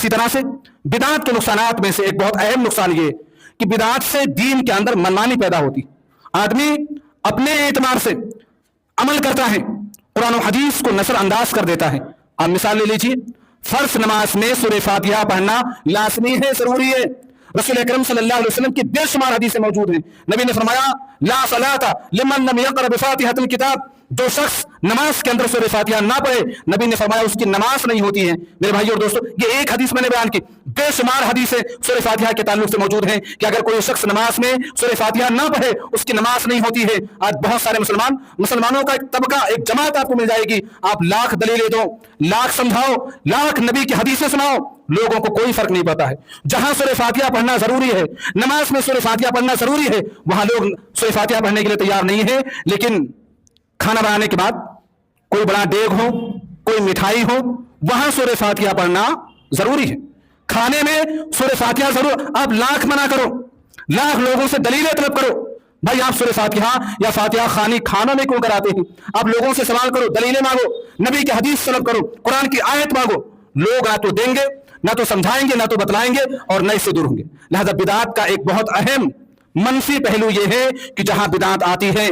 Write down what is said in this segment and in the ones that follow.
इसी तरह से बिदात के नुकसानात में से एक बहुत अहम नुकसान ये कि बिदात से दीन के अंदर मनमानी पैदा होती। आदमी अपने एतबार से अमल करता है, कुरान और हदीस को नजरअंदाज कर देता है। आप मिसाल ले लीजिए, फर्ज नमाज में सूरह फातिहा पढ़ना लाजमी है, जरूरी है। रसूल अकरम सल्लल्लाहु अलैहि वसल्लम की बेशुमार हदीसें मौजूद हैं। नबी ने फरमाया, ला सलाता लिमन लम यक़रा बिफातिहतिल किताब, जो शख्स नमाज के अंदर सूरह फातिहा ना पढ़े, नबी ने फरमाया उसकी नमाज नहीं होती है। मेरे भाइयों और दोस्तों, ये एक हदीस मैंने बयान की, बेशुमार हदीसें सूरह फातिहा के ताल्लुक से मौजूद हैं कि अगर कोई शख्स नमाज में सूरह फातिहा ना पढ़े उसकी नमाज नहीं होती है। आज बहुत सारे मुसलमानों का एक तबका, एक जमात आपको मिल जाएगी। आप लाख दलीलें दो, लाख समझाओ, लाख नबी की हदीसें सुनाओ, लोगों को कोई फर्क नहीं पड़ता है। जहां सूरह फातिहा पढ़ना जरूरी है, नमाज में सूरह फातिहा पढ़ना जरूरी है, वहां लोग सूरह फातिहा पढ़ने के लिए तैयार नहीं है। लेकिन खाना बनाने के बाद कोई बड़ा डेग हो, कोई मिठाई हो, वहां सूरह फातिहा पढ़ना जरूरी है। खाने में सूरह फातिहा जरूर। आप लाख मना करो, लाख लोगों से दलीलें तलब करो, भाई आप सूरह फातिहा या फातिहा खानी खानों में क्यों कराते हैं? आप लोगों से सवाल करो, दलीलें मांगो, नबी की हदीस तलब करो, कुरान की आयत मांगो। लोग ना तो देंगे, ना तो समझाएंगे, ना तो बतलाएंगे, और न इससे दूर होंगे। लिहाजा बिदात का एक बहुत अहम मनफी पहलू यह है कि जहां बिदात आती है,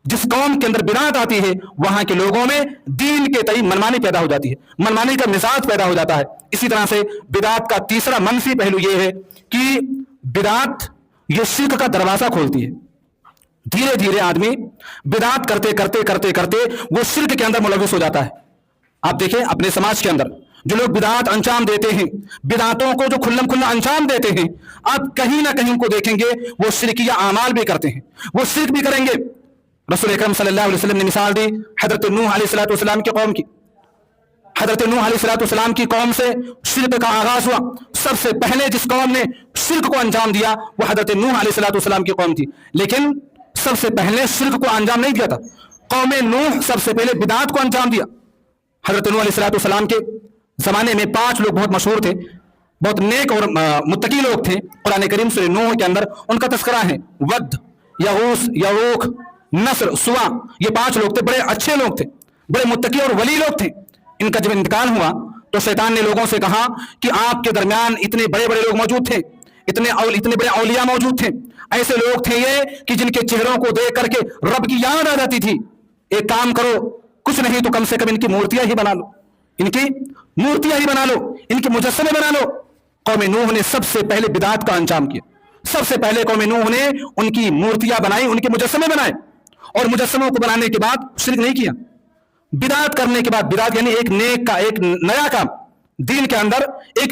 जिस कौम के अंदर बिदात आती है, वहां के लोगों में दीन के तई मनमानी पैदा हो जाती है, मनमानी का मिजाज पैदा हो जाता है। इसी तरह से बिदात का तीसरा मनफी पहलू यह है कि बिदात ये शिर्क का दरवाजा खोलती है। धीरे धीरे आदमी बिदात करते करते करते करते वो शिर्क के अंदर मुलविस हो जाता है। आप देखें अपने समाज के अंदर जो लोग बिदात अंजाम देते हैं, बिदातों को जो खुल्लम खुल्ला अंजाम देते हैं, आप कहीं ना कहीं उनको देखेंगे वो शिर्किया आमाल भी करते हैं, वो शिर्क भी करेंगे। रसूल अकरम सल्लल्लाहु अलैहि वसल्लम ने मिसाल दी हजरत नूह अलैहिस्सलाम की कौम की। हजरत नूह अलैहिस्सलाम की कौम से शिर्क का आगाज हुआ। सबसे पहले जिस कौम ने शिर्क को अंजाम दिया वो हजरत नूह अलैहिस्सलाम की कौम थी। लेकिन सबसे पहले शिर्क को अंजाम नहीं दिया था, कौम नूह सबसे पहले बिदात को अंजाम दिया। हजरत नूह अलैहिस्सलाम के जमाने में 5 लोग बहुत मशहूर थे, बहुत नेक और मुत्तकी लोग थे। कुरान करीम सूरह नूह के अंदर उनका तस्करा है। वद, यगूस, यऊक, नस्र, सुवा, ये 5 लोग थे, बड़े अच्छे लोग थे, बड़े मुत्तकी और वली लोग थे। इनका जब इंतकाल हुआ तो शैतान ने लोगों से कहा कि आपके दरमियान इतने बड़े बड़े लोग मौजूद थे, इतने बड़े औलिया मौजूद थे, ऐसे लोग थे ये कि जिनके चेहरों को देख करके रब की याद आ जाती थी। एक काम करो, कुछ नहीं तो कम से कम इनकी मूर्तियां ही बना लो, इनकी मूर्तियां ही बना लो, इनके मुजस्समे बना लो। कौम नूह ने सबसे पहले बिदात का अंजाम किया। सबसे पहले कौम नूह ने उनकी मूर्तियां बनाई, उनके मुजस्समे बनाए, और मुजस्समों को बनाने के बाद शिर्क नहीं किया। बिदात करने के बाद, बिदात यानी एक नेक का, एक नया काम, दीन के अंदर एक